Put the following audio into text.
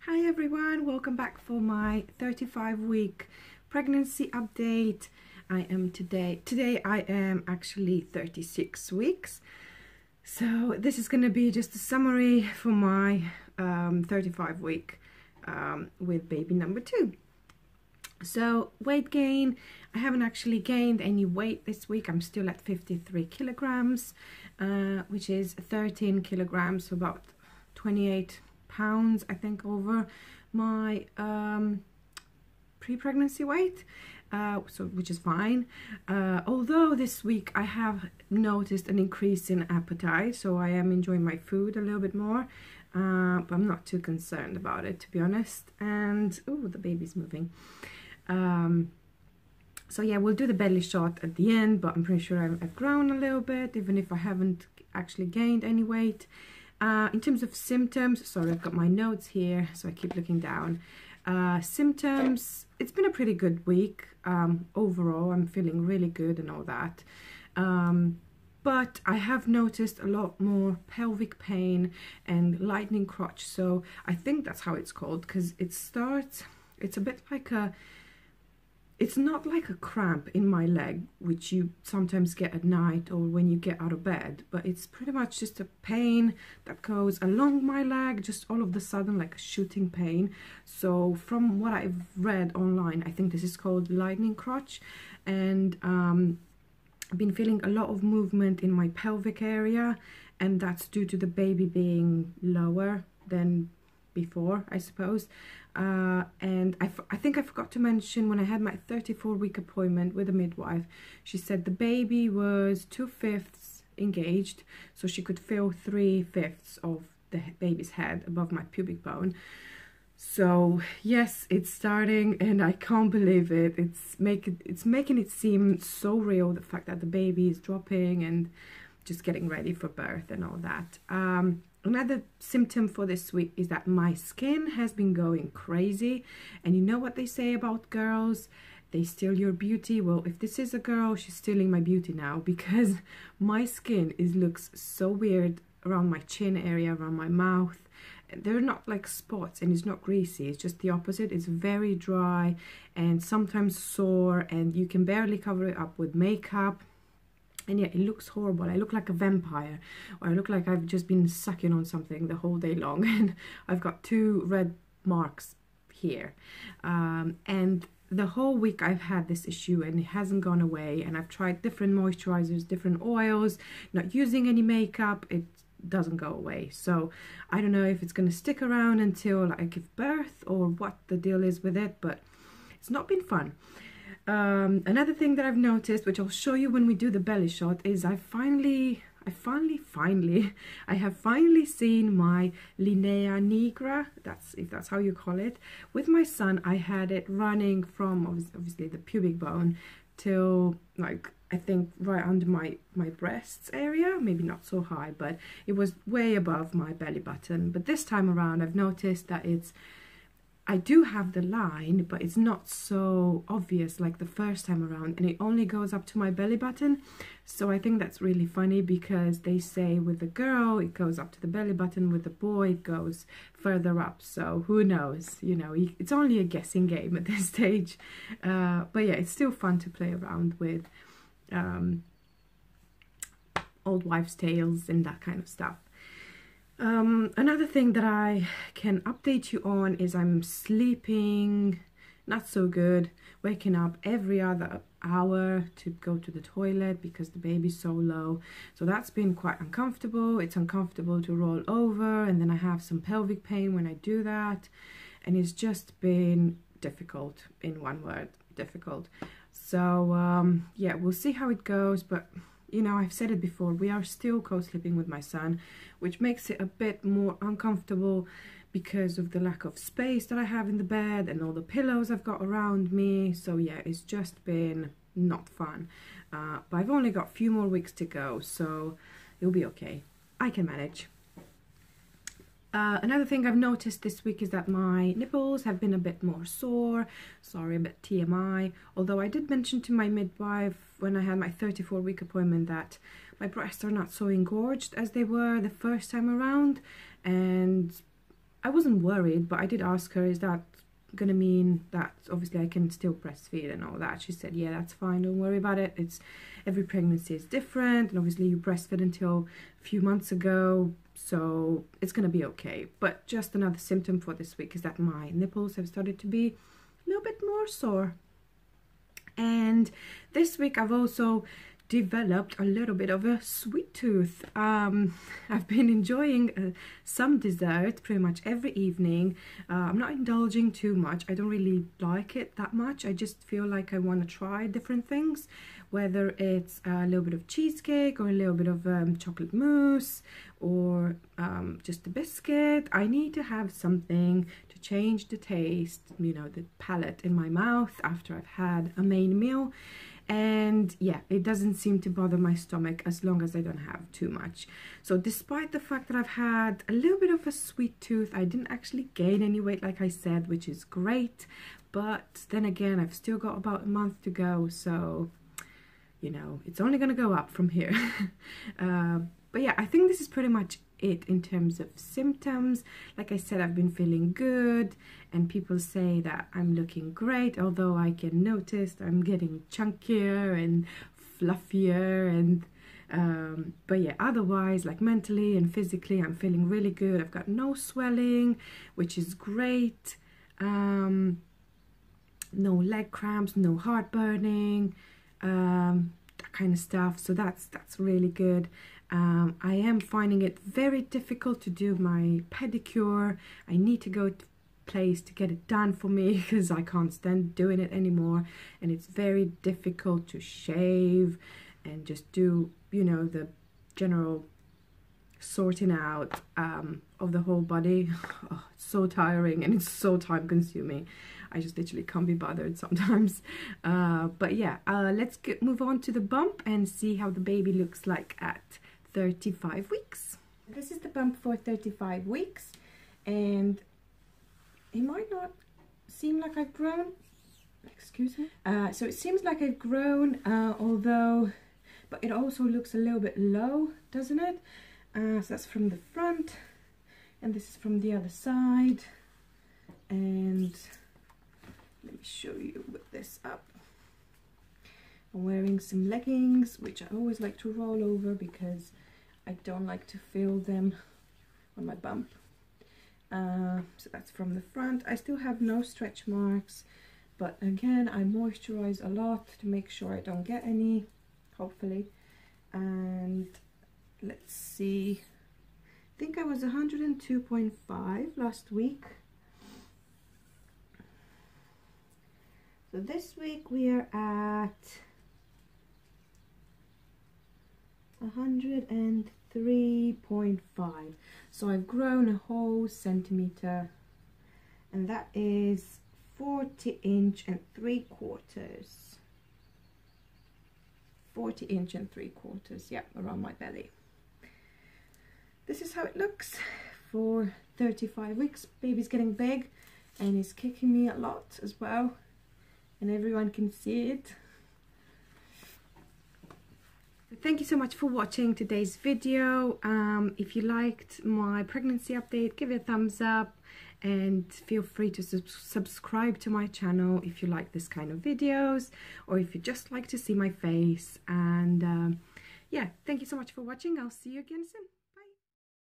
Hi everyone, welcome back for my 35-week pregnancy update. Today I am actually 36 weeks. So this is going to be just a summary for my 35-week with baby number 2. So weight gain, I haven't actually gained any weight this week. I'm still at 53 kilograms, which is 13 kilograms, so about 28 pounds I think over my pre-pregnancy weight, which is fine. Although this week I have noticed an increase in appetite, so I am enjoying my food a little bit more, but I'm not too concerned about it, to be honest. And oh, the baby's moving. So yeah, we'll do the belly shot at the end, but I'm pretty sure I've grown a little bit, even if I haven't actually gained any weight. In terms of symptoms, sorry, I've got my notes here, so I keep looking down. Symptoms, it's been a pretty good week. Overall, I'm feeling really good and all that. But I have noticed a lot more pelvic pain and lightning crotch. So I think that's how it's called, because it's a bit like it's not like a cramp in my leg, which you sometimes get at night or when you get out of bed, but it's pretty much just a pain that goes along my leg, just all of a sudden, like a shooting pain. So from what I've read online, I think this is called lightning crotch, and I've been feeling a lot of movement in my pelvic area, and that's due to the baby being lower than before, I suppose. And I think I forgot to mention, when I had my 34-week appointment with a midwife, she said the baby was 2/5 engaged, so she could feel 3/5 of the baby's head above my pubic bone. So yes, it's starting, and I can't believe it. It's making it seem so real, the fact that the baby is dropping and just getting ready for birth and all that. Another symptom for this week is that my skin has been going crazy. And you know what they say about girls? They steal your beauty. Well, if this is a girl, she's stealing my beauty now, because my skin looks so weird around my chin area, around my mouth. They're not like spots, and it's not greasy. It's just the opposite. It's very dry and sometimes sore, and you can barely cover it up with makeup. And yeah, it looks horrible. I look like a vampire, or I look like I've just been sucking on something the whole day long. And I've got 2 red marks here. And the whole week I've had this issue, and it hasn't gone away. And I've tried different moisturizers, different oils, not using any makeup. It doesn't go away. So I don't know if it's going to stick around until I give birth, or what the deal is with it, but it's not been fun. Another thing that I've noticed, which I'll show you when we do the belly shot, is I have finally seen my linea nigra, if that's how you call it. With my son, I had it running from obviously the pubic bone till, like, I think right under my breasts area, maybe not so high, but it was way above my belly button. But this time around, I've noticed that I do have the line, but it's not so obvious like the first time around, and it only goes up to my belly button. So I think that's really funny, because they say with the girl it goes up to the belly button, with the boy it goes further up. So who knows, you know, it's only a guessing game at this stage. But yeah, it's still fun to play around with old wives' tales and that kind of stuff. Another thing that I can update you on is I'm sleeping not so good, waking up every other hour to go to the toilet because the baby's so low. So that's been quite uncomfortable. It's uncomfortable to roll over, and then I have some pelvic pain when I do that, and it's just been difficult, in one word, difficult. So yeah, we'll see how it goes, but you know, I've said it before, we are still co-sleeping with my son, which makes it a bit more uncomfortable because of the lack of space that I have in the bed and all the pillows I've got around me. So yeah, it's just been not fun. But I've only got a few more weeks to go, so it'll be okay. I can manage. Another thing I've noticed this week is that my nipples have been a bit more sore. Sorry, a bit TMI. Although I did mention to my midwife when I had my 34-week appointment that my breasts are not so engorged as they were the first time around. And I wasn't worried, but I did ask her, is that gonna mean that obviously I can still breastfeed and all that? She said, yeah, that's fine, don't worry about it. It's every pregnancy is different, and obviously you breastfed until a few months ago, so it's gonna be okay. But just another symptom for this week is that my nipples have started to be a little bit more sore. And this week I've also developed a little bit of a sweet tooth. I've been enjoying some dessert pretty much every evening. I'm not indulging too much. I don't really like it that much. I just feel like I want to try different things, whether it's a little bit of cheesecake or a little bit of chocolate mousse or just a biscuit. I need to have something to change the taste, you know, the palate in my mouth after I've had a main meal. And yeah, it doesn't seem to bother my stomach as long as I don't have too much. So despite the fact that I've had a little bit of a sweet tooth, I didn't actually gain any weight, like I said, which is great. But then again, I've still got about a month to go, so you know, it's only gonna go up from here. But yeah, I think this is pretty much it in terms of symptoms. Like I said, I've been feeling good, and people say that I'm looking great, although I can notice I'm getting chunkier and fluffier, and but yeah, otherwise, like mentally and physically, I'm feeling really good. I've got no swelling, which is great. No leg cramps, no heartburning, that kind of stuff, so that's really good. I am finding it very difficult to do my pedicure. I need to go to a place to get it done for me because I can't stand doing it anymore, and it's very difficult to shave and just do, you know, the general sorting out of the whole body. Oh, it's so tiring and it's so time consuming. I just literally can't be bothered sometimes. But yeah, let's move on to the bump and see how the baby looks like at 35 weeks. This is the bump for 35 weeks, and it might not seem like I've grown. Excuse me. So it seems like I've grown, although, but it also looks a little bit low, doesn't it? So that's from the front, and this is from the other side. And let me show you with this up. I'm wearing some leggings, which I always like to roll over because I don't like to feel them on my bump. So that's from the front. I still have no stretch marks, but again, I moisturize a lot to make sure I don't get any, hopefully. And let's see, I think I was 102.5 last week. So this week we are at 103.5. So I've grown a whole centimeter, and that is 40 inch and 3/4. 40 inch and 3/4, yeah, around my belly. This is how it looks for 35 weeks. Baby's getting big and is kicking me a lot as well, and everyone can see it. Thank you so much for watching today's video. If you liked my pregnancy update, give it a thumbs up, and feel free to subscribe to my channel if you like this kind of videos, or if you just like to see my face. And yeah, thank you so much for watching. I'll see you again soon.